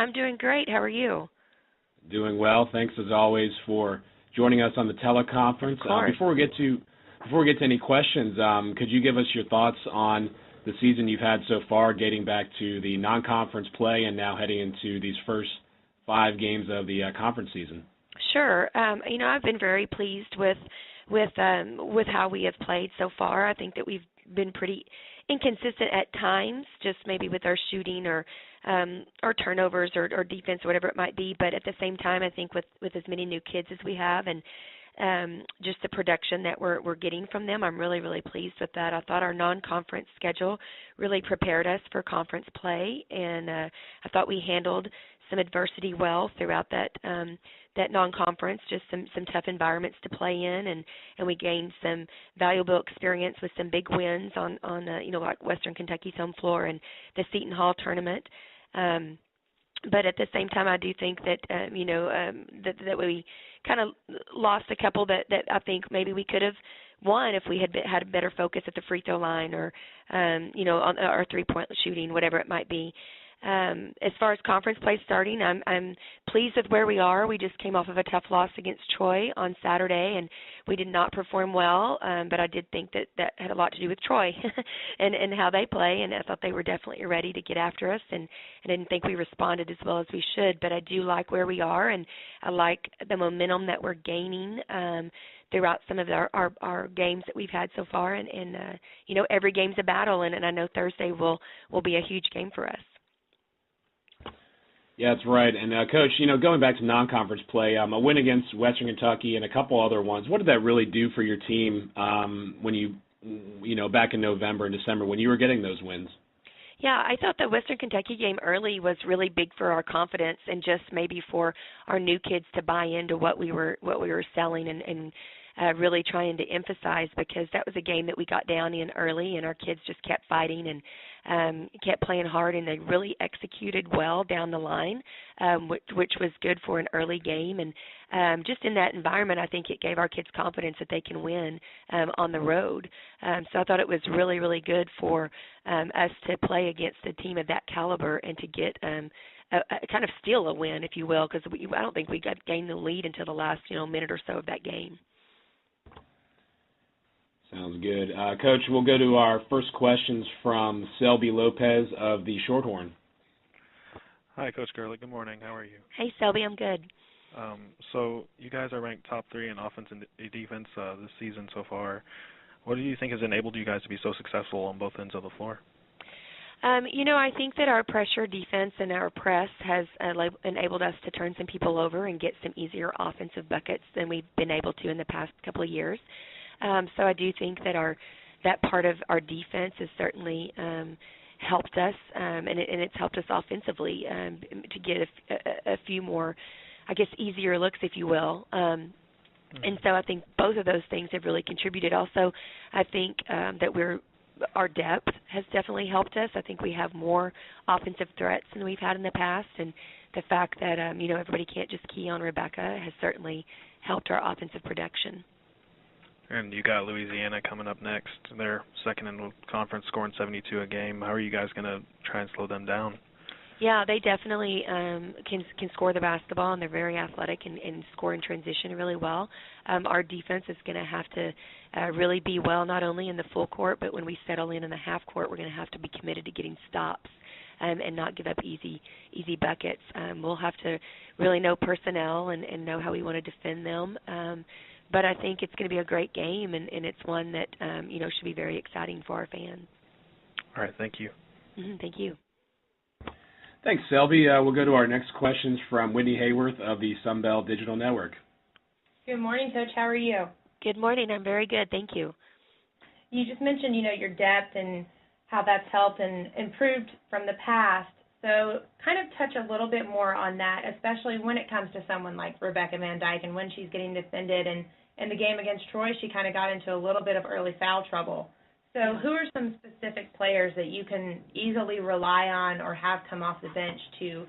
I'm doing great. How are you? Doing well. Thanks as always for joining us on the teleconference. Of course. Before we get to any questions, could you give us your thoughts on the season you've had so far, dating back to the non-conference play and now heading into these first 5 games of the conference season? Sure. I've been very pleased with how we have played so far. I think that we've been pretty inconsistent at times, just maybe with our shooting or turnovers or defense or whatever it might be. But at the same time, I think with as many new kids as we have and just the production that we're getting from them, I'm really, really pleased with that. I thought our non-conference schedule really prepared us for conference play, and I thought we handled some adversity well throughout that non-conference, just some tough environments to play in, and we gained some valuable experience with some big wins on like Western Kentucky's home floor and the Seton Hall tournament. But at the same time, I do think that that we kind of lost a couple that I think maybe we could have won if we had a better focus at the free throw line or on our 3-point shooting, whatever it might be. As far as conference play starting, I'm pleased with where we are. We just came off of a tough loss against Troy on Saturday, and we did not perform well, but I did think that had a lot to do with Troy and how they play, and I thought they were definitely ready to get after us, and I didn't think we responded as well as we should, but I do like where we are, and I like the momentum that we're gaining throughout some of our games that we've had so far, and every game's a battle, and I know Thursday will be a huge game for us. Yeah, that's right. And, Coach, going back to non-conference play, a win against Western Kentucky and a couple other ones, what did that really do for your team when you back in November and December when you were getting those wins? Yeah, I thought the Western Kentucky game early was really big for our confidence and just maybe for our new kids to buy into what we were selling and really trying to emphasize, because that was a game that we got down in early and our kids just kept fighting and kept playing hard, and they really executed well down the line, which was good for an early game. And just in that environment, I think it gave our kids confidence that they can win on the road. So I thought it was really, really good for us to play against a team of that caliber and to get a kind of steal a win, if you will, because I don't think we gained the lead until the last minute or so of that game. Sounds good. Coach, we'll go to our first questions from Selby Lopez of the Shorthorn. Hi, Coach Gerlich. Good morning. How are you? Hey, Selby. I'm good. So you guys are ranked top 3 in offense and defense this season so far. What do you think has enabled you guys to be so successful on both ends of the floor? I think that our pressure defense and our press has enabled us to turn some people over and get some easier offensive buckets than we've been able to in the past couple of years. So I do think that that part of our defense has certainly helped us, and it's helped us offensively to get a few more, I guess, easier looks, if you will. And so I think both of those things have really contributed. Also, I think that our depth has definitely helped us. I think we have more offensive threats than we've had in the past, and the fact that everybody can't just key on Rebecca has certainly helped our offensive production. And you got Louisiana coming up next. They're second in the conference, scoring 72 a game. How are you guys going to try and slow them down? Yeah, they definitely can score the basketball, and they're very athletic and score in transition really well. Our defense is going to have to really be well, not only in the full court, but when we settle in the half court, we're going to have to be committed to getting stops and not give up easy buckets. We'll have to really know personnel and know how we want to defend them. But I think it's going to be a great game, and it's one that should be very exciting for our fans. All right, thank you. Thank you. Thanks, Selby. We'll go to our next questions from Whitney Hayworth of the Sunbelt Digital Network. Good morning, Coach. How are you? Good morning. I'm very good. Thank you. You just mentioned, your depth and how that's helped and improved from the past. So kind of touch a little bit more on that, especially when it comes to someone like Rebecca Van Dyke and when she's getting defended. And in the game against Troy, she kind of got into a little bit of early foul trouble. So who are some specific players that you can easily rely on or have come off the bench to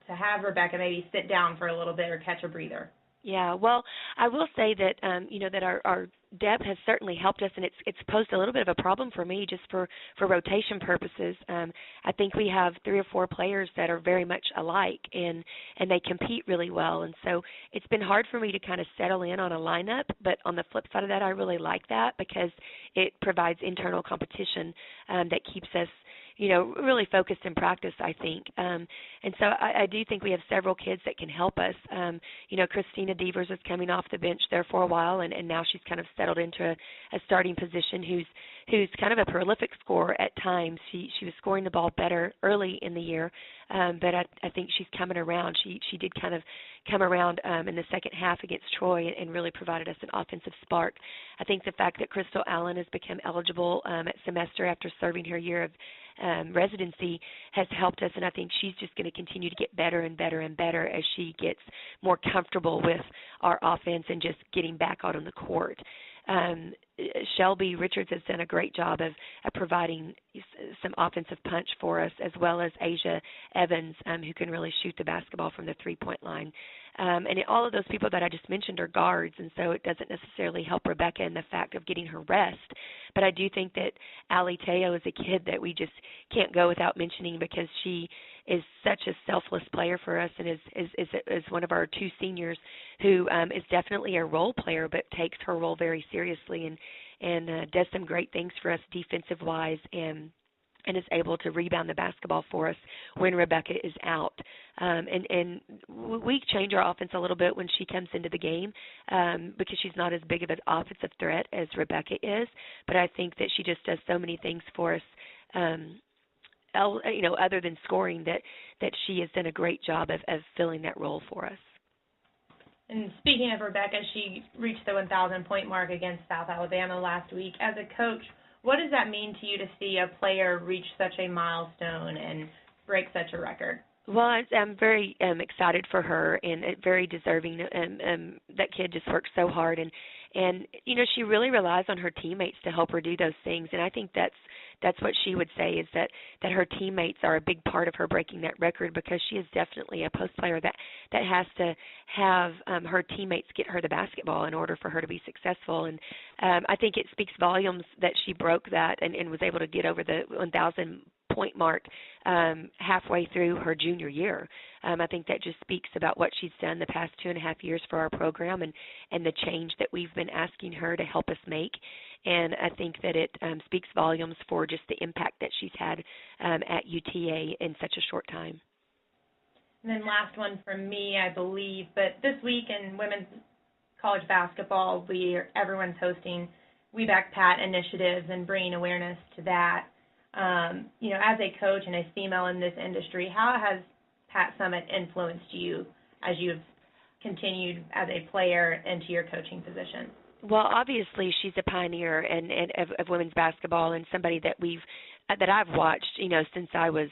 have Rebecca maybe sit down for a little bit or catch a breather? Yeah, well, I will say that that our depth has certainly helped us, and it's posed a little bit of a problem for me just for rotation purposes. I think we have 3 or 4 players that are very much alike, and they compete really well. And so it's been hard for me to kind of settle in on a lineup, but on the flip side of that, I really like that because it provides internal competition that keeps us really focused in practice, I think. And so I do think we have several kids that can help us. Christina Devers is coming off the bench there for a while, and now she's kind of settled into a starting position who's kind of a prolific scorer at times. She was scoring the ball better early in the year, but I think she's coming around. She did kind of come around in the second half against Troy and really provided us an offensive spark. I think the fact that Crystal Allen has become eligible at semester after serving her year of residency has helped us, and I think she's just going to continue to get better and better and better as she gets more comfortable with our offense and just getting back out on the court. Shelby Richards has done a great job of providing some offensive punch for us, as well as Asia Evans, who can really shoot the basketball from the three-point line. And all of those people that I just mentioned are guards, and so it doesn't necessarily help Rebecca in the fact of getting her rest. But I do think that Allie Teo is a kid that we just can't go without mentioning because she is such a selfless player for us and is one of our 2 seniors who is definitely a role player but takes her role very seriously and does some great things for us defensive-wise and is able to rebound the basketball for us when Rebecca is out. And we change our offense a little bit when she comes into the game because she's not as big of an offensive threat as Rebecca is, but I think that she just does so many things for us other than scoring, that she has done a great job of filling that role for us. And speaking of Rebecca, she reached the 1,000-point mark against South Alabama last week. As a coach, what does that mean to you to see a player reach such a milestone and break such a record? Well, I'm very excited for her and very deserving. That kid just works so hard, and she really relies on her teammates to help her do those things. And I think that's what she would say is that her teammates are a big part of her breaking that record because she is definitely a post player that has to have her teammates get her the basketball in order for her to be successful. And I think it speaks volumes that she broke that and was able to get over the 1,000-point mark halfway through her junior year. I think that just speaks about what she's done the past 2.5 years for our program and the change that we've been asking her to help us make. And I think that it speaks volumes for just the impact that she's had at UTA in such a short time. And then last one from me, I believe, but this week in women's college basketball, everyone's hosting We Back Pat initiatives and bringing awareness to that. As a coach and a female in this industry, how has Pat Summit influenced you as you've continued as a player into your coaching position? Well, obviously she's a pioneer of women's basketball and somebody that I've watched, since I was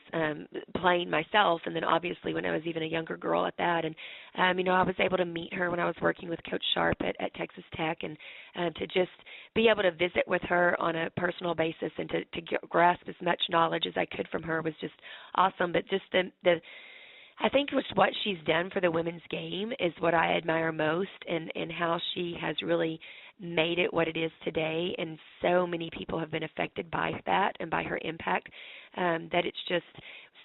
playing myself, and then obviously when I was even a younger girl at that. And, I was able to meet her when I was working with Coach Sharp at Texas Tech, and to just be able to visit with her on a personal basis and to grasp as much knowledge as I could from her was just awesome. But just I think what she's done for the women's game is what I admire most, and how she has really made it what it is today. And so many people have been affected by that and by her impact, that it's just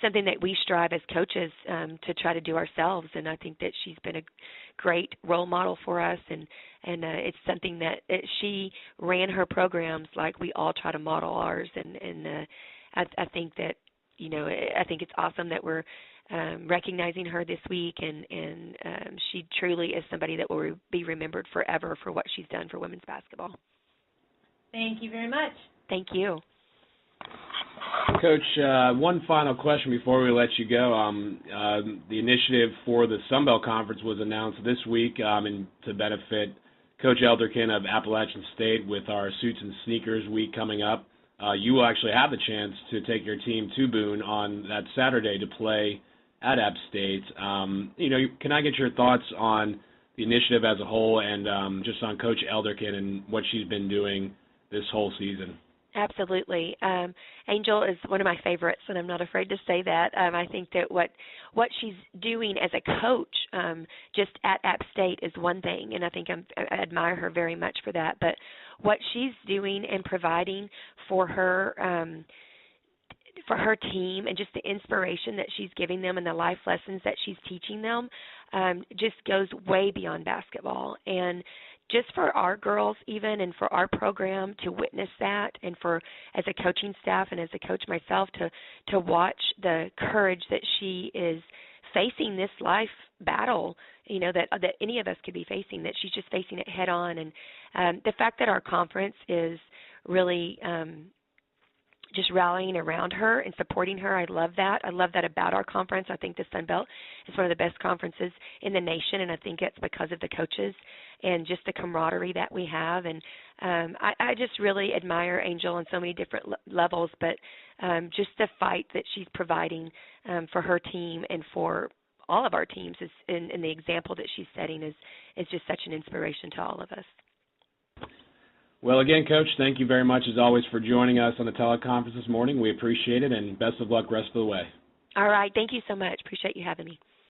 something that we strive as coaches to try to do ourselves. And I think that she's been a great role model for us, and it's something that she ran her programs like we all try to model ours. And I think that, I think it's awesome that we're recognizing her this week, and she truly is somebody that will be remembered forever for what she's done for women's basketball. Thank you very much. Thank you. Coach, one final question before we let you go. The initiative for the Sun Belt Conference was announced this week and to benefit Coach Elderkin of Appalachian State with our Suits and Sneakers Week coming up. You will actually have the chance to take your team to Boone on that Saturday to play at App State. Can I get your thoughts on the initiative as a whole and just on Coach Elderkin and what she's been doing this whole season? Absolutely. Angel is one of my favorites, and I'm not afraid to say that. I think that what she's doing as a coach just at App State is one thing, and I think I admire her very much for that. But what she's doing and providing for her team and just the inspiration that she's giving them and the life lessons that she's teaching them just goes way beyond basketball. And just for our girls even and for our program to witness that, and for as a coaching staff and as a coach myself to watch the courage that she is facing this life battle, that any of us could be facing, that she's just facing it head on. And the fact that our conference is really just rallying around her and supporting her. I love that. I love that about our conference. I think the Sun Belt is one of the best conferences in the nation, and I think it's because of the coaches and just the camaraderie that we have. And I just really admire Angel on so many different levels, but just the fight that she's providing for her team and for all of our teams and the example that she's setting is just such an inspiration to all of us. Well, again, Coach, thank you very much, as always, for joining us on the teleconference this morning. We appreciate it, and best of luck rest of the way. All right. Thank you so much. Appreciate you having me.